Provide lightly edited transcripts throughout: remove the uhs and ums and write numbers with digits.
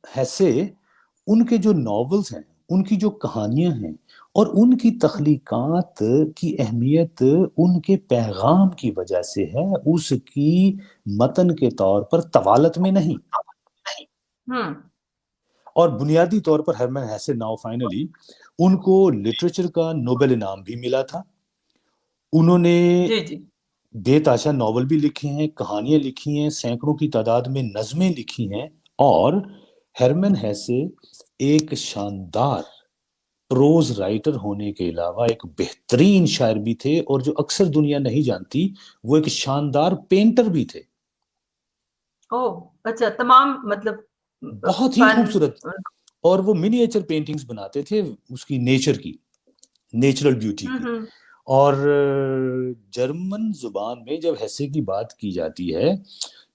ہیسے ان کے جو ناولز ہیں، ان کی جو کہانیاں ہیں اور ان کی تخلیقات کی اہمیت ان کے پیغام کی وجہ سے ہے، اس کی متن کے طور پر طوالت میں نہیں۔ ہوں اور بنیادی طور پر ہرمن ہیسے ناؤ فائنلی ان کو لٹریچر کا نوبل انعام بھی ملا تھا۔ انہوں نے جی جی بے تحاشا ناول بھی لکھے ہیں، کہانیاں لکھی ہیں، سینکڑوں کی تعداد میں نظمیں لکھی ہیں، اور ہرمن ہیسے ایک شاندار پروز رائٹر ہونے کے علاوہ ایک بہترین شاعر بھی تھے، اور جو اکثر دنیا نہیں جانتی، وہ ایک شاندار پینٹر بھی تھے۔ او اچھا، تمام مطلب بہت ہی فن. خوبصورت، اور وہ منیچر پینٹنگز بناتے تھے اس کی نیچر کی، نیچرل بیوٹی کی۔ اور جرمن زبان میں جب ہیسے کی بات کی جاتی ہے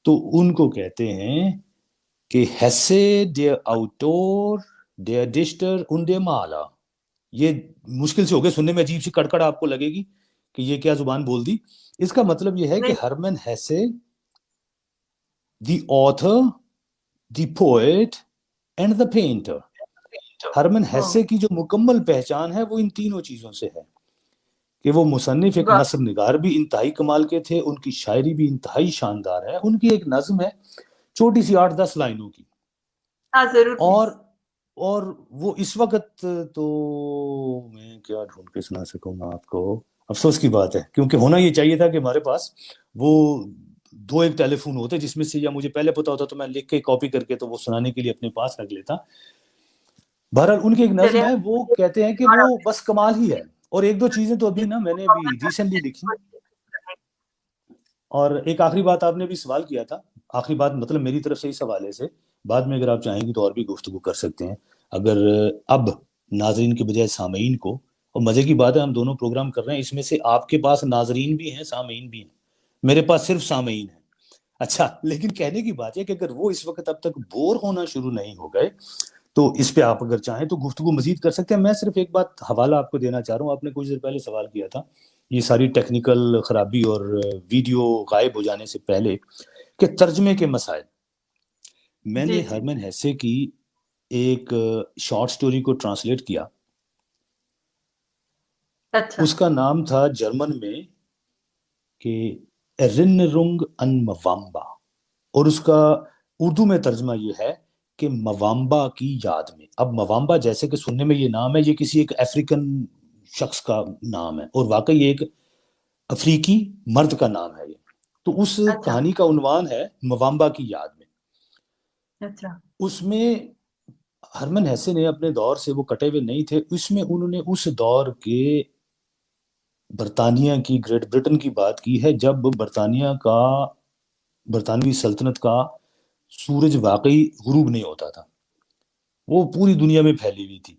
تو ان کو کہتے ہیں کہ ہیسے ڈیر آؤٹور ڈیر ڈسٹر ان ڈے مالا۔ یہ مشکل سے ہو گیا سننے میں، عجیب سی کڑکڑ آپ کو لگے گی کہ یہ کیا زبان بول دی۔ اس کا مطلب یہ ہے کہ ہرمن ہیسے the author, the poet and the painter, Hermann ہیسے کی جو مکمل پہچان ہے وہ ان تینوں چیزوں سے ہے، کہ وہ مصنف ایک نثر نگار بھی انتہائی کمال کے تھے، ان کی شاعری بھی انتہائی شاندار ہے۔ ان کی ایک نظم ہے چھوٹی سی 8-10 لائنوں کی، اور وہ اس وقت تو میں کیا ڈھونڈ کے سنا سکوں گا آپ کو، افسوس کی بات ہے، کیونکہ ہونا یہ چاہیے تھا کہ ہمارے پاس وہ 2 ٹیلی فون ہوتے جس میں سے، یا مجھے پہلے پتا ہوتا تو میں لکھ کے کاپی کر کے تو وہ سنانے کے لیے اپنے پاس رکھ لیتا۔ بہرحال ان کی ایک نظم ہے، وہ کہتے ہیں کہ وہ بس کمال ہی ہے۔ اور 1-2 چیزیں تو ابھی نا میں نے ابھی ریسنٹلی لکھی۔ اور ایک آخری بات، آپ نے بھی سوال کیا تھا، آخری بات مطلب میری طرف سے اس حوالے سے، بعد میں اگر آپ چاہیں گی تو اور بھی گفتگو کر سکتے ہیں، اگر اب ناظرین کے بجائے سامعین کو۔ اور مزے کی بات ہے ہم دونوں پروگرام کر رہے ہیں، اس میں سے آپ کے پاس ناظرین بھی ہیں، سامعین بھی ہیں، میرے پاس صرف سامعین ہیں۔ اچھا، لیکن کہنے کی بات ہے کہ اگر وہ اس وقت اب تک بور ہونا شروع نہیں ہو گئے تو اس پہ آپ اگر چاہیں تو گفتگو مزید کر سکتے ہیں۔ میں صرف ایک بات حوالہ آپ کو دینا چاہ رہا ہوں، آپ نے کچھ دیر پہلے سوال کیا تھا یہ ساری ٹیکنیکل خرابی اور ویڈیو غائب ہو جانے سے پہلے کہ ترجمے کے مسائل۔ میں نے ہرمن ہیسے کی ایک شارٹ سٹوری کو ٹرانسلیٹ کیا، اس کا نام تھا جرمن میں کہ ارنرنگ ان موامبا، اور اس کا اردو میں ترجمہ یہ ہے کہ موامبا کی یاد میں۔ اب موامبا جیسے کہ سننے میں یہ نام ہے، یہ کسی ایک افریقن شخص کا نام ہے، اور واقعی ایک افریقی مرد کا نام ہے یہ۔ تو اس کہانی کا عنوان ہے موامبا کی یاد میں۔ اس میں ہرمن ہیسے نے اپنے دور سے وہ کٹے ہوئے نہیں تھے، اس میں انہوں نے اس دور کے برطانیہ کی، گریٹ برٹن کی بات کی ہے، جب برطانوی سلطنت کا سورج واقعی غروب نہیں ہوتا تھا، وہ پوری دنیا میں پھیلی ہوئی تھی۔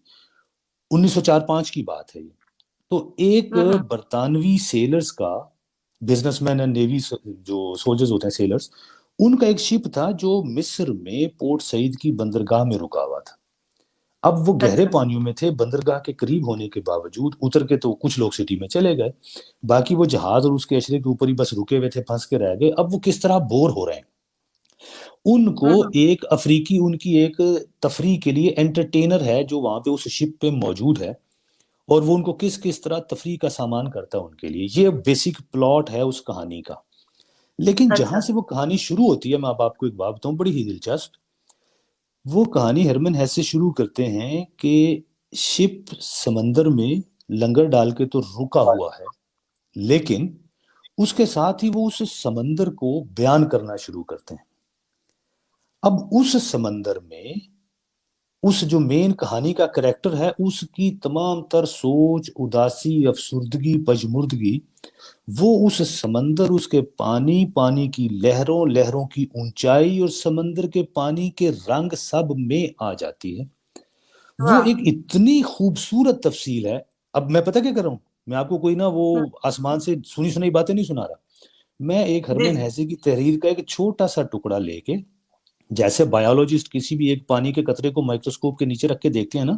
1904-05 کی بات ہے یہ۔ تو ایک برطانوی سیلرز کا، بزنس مین اینڈ نیوی جو سولجرز ہوتے ہیں سیلرز، ان کا ایک شپ تھا جو مصر میں پورٹ سعید کی بندرگاہ میں رکا ہوا تھا۔ اب وہ گہرے پانیوں میں تھے، بندرگاہ کے قریب ہونے کے باوجود اتر کے تو کچھ لوگ سٹی میں چلے گئے، باقی وہ جہاز اور اس کے اشرے کے اوپر ہی بس رکے ہوئے تھے، پھنس کے رہ گئے۔ اب وہ کس طرح بور ہو رہے ہیں، ان کو ایک افریقی ان کی ایک تفریح کے لیے انٹرٹینر ہے جو وہاں پہ اس شپ پہ موجود ہے، اور وہ ان کو کس طرح تفریح کا سامان کرتا ہے ان کے لیے۔ یہ بیسک پلاٹ ہے اس کہانی کا۔ لیکن جہاں سے وہ کہانی شروع ہوتی ہے، میں اب آپ کو ایک بات بتاؤں بڑی ہی دلچسپ۔ وہ کہانی ہرمن ہیسے شروع کرتے ہیں کہ شپ سمندر میں لنگر ڈال کے تو رکا ہوا ہے، لیکن اس کے ساتھ ہی وہ اس سمندر کو بیان کرنا شروع کرتے ہیں۔ اب اس سمندر میں اس جو مین کہانی کا کریکٹر ہے، اس کی تمام تر سوچ، اداسی، افسردگی، پژمردگی، وہ اس سمندر، اس کے پانی کی لہروں کی اونچائی اور سمندر کے پانی کے رنگ سب میں آ جاتی ہے۔ وہ ایک اتنی خوبصورت تفصیل ہے۔ اب میں پتہ کیا کر رہا ہوں، میں آپ کو کوئی نہ وہ آسمان سے سنی سنائی باتیں نہیں سنا رہا، میں ایک ہرمن ہیسے کی تحریر کا ایک چھوٹا سا ٹکڑا لے کے، جیسے بایولوجسٹ کسی بھی ایک پانی کے قطرے کو مائکروسکوپ کے نیچے رکھ کے دیکھتے ہیں نا،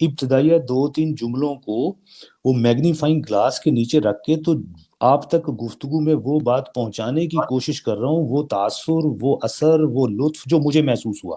ابتدائیہ 2-3 جملوں کو وہ میگنیفائنگ گلاس کے نیچے رکھ کے تو آپ تک گفتگو میں وہ بات پہنچانے کی کوشش کر رہا ہوں، وہ تاثر، وہ اثر، وہ لطف جو مجھے محسوس ہوا.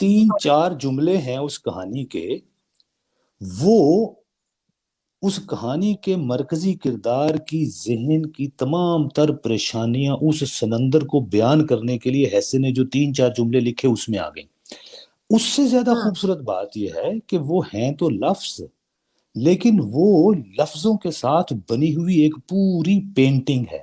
3-4 جملے ہیں اس کہانی کے، وہ اس کہانی کے مرکزی کردار کی ذہن کی تمام تر پریشانیاں اس سمندر کو بیان کرنے کے لیے ہیسے نے جو 3-4 جملے لکھے اس میں آ گئیں. اس سے زیادہ خوبصورت بات یہ ہے کہ وہ ہیں تو لفظ، لیکن وہ لفظوں کے ساتھ بنی ہوئی ایک پوری پینٹنگ ہے.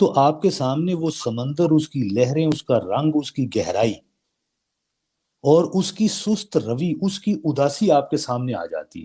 تو آپ کے سامنے وہ سمندر، اس کی لہریں، اس کا رنگ، اس کی گہرائی اور اس کی سست روی، اس کی اداسی آپ کے سامنے آ جاتی.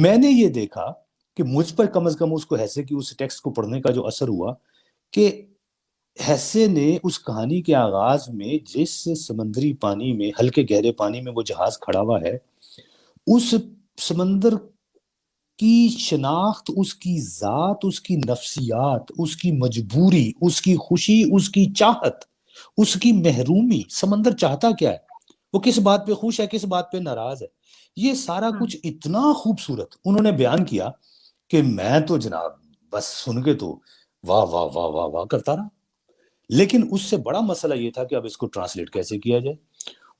میں نے یہ دیکھا کہ مجھ پر کم از کم اس کو ہیسے کی اس ٹیکسٹ کو پڑھنے کا جو اثر ہوا کہ ہیسے نے اس کہانی کے آغاز میں جس سمندری پانی میں، ہلکے گہرے پانی میں وہ جہاز کھڑا ہوا ہے، اس سمندر کی شناخت، اس کی ذات، اس کی نفسیات، اس کی مجبوری، اس کی خوشی، اس کی چاہت، اس کی محرومی، سمندر چاہتا کیا ہے، وہ کس بات پہ خوش ہے، کس بات پہ ناراض ہے، یہ سارا کچھ اتنا خوبصورت انہوں نے بیان کیا کہ میں تو جناب بس سن کے تو واہ واہ واہ واہ واہ کرتا رہا. لیکن اس سے بڑا مسئلہ یہ تھا کہ اب اس کو ٹرانسلیٹ کیسے کیا جائے.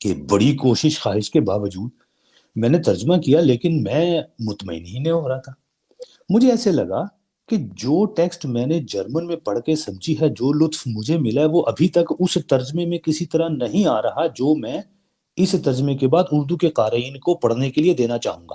کہ بڑی کوشش خواہش کے باوجود میں نے ترجمہ کیا، لیکن میں مطمئن ہی نہیں ہو رہا تھا. مجھے ایسے لگا کہ جو ٹیکسٹ میں نے جرمن میں پڑھ کے سمجھی ہے، جو لطف مجھے ملا ہے، وہ ابھی تک اس ترجمے میں کسی طرح نہیں آ رہا جو میں اس ترجمے کے بعد اردو کے قارئین کو پڑھنے کے لیے دینا چاہوں گا.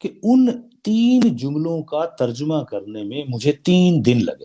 کہ ان 3 جملوں کا ترجمہ کرنے میں مجھے 3 دن لگے.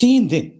3 دن،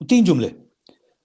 3 جملے.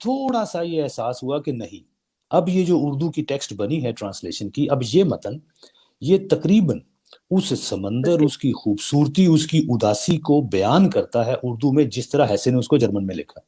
تھوڑا سا یہ احساس ہوا کہ نہیں، اب یہ جو اردو کی ٹیکسٹ بنی ہے ٹرانسلیشن کی، اب یہ متن یہ تقریباً اس سمندر، اس کی خوبصورتی، اس کی اداسی کو بیان کرتا ہے اردو میں جس طرح ہیسے نے اس کو جرمن میں لکھا.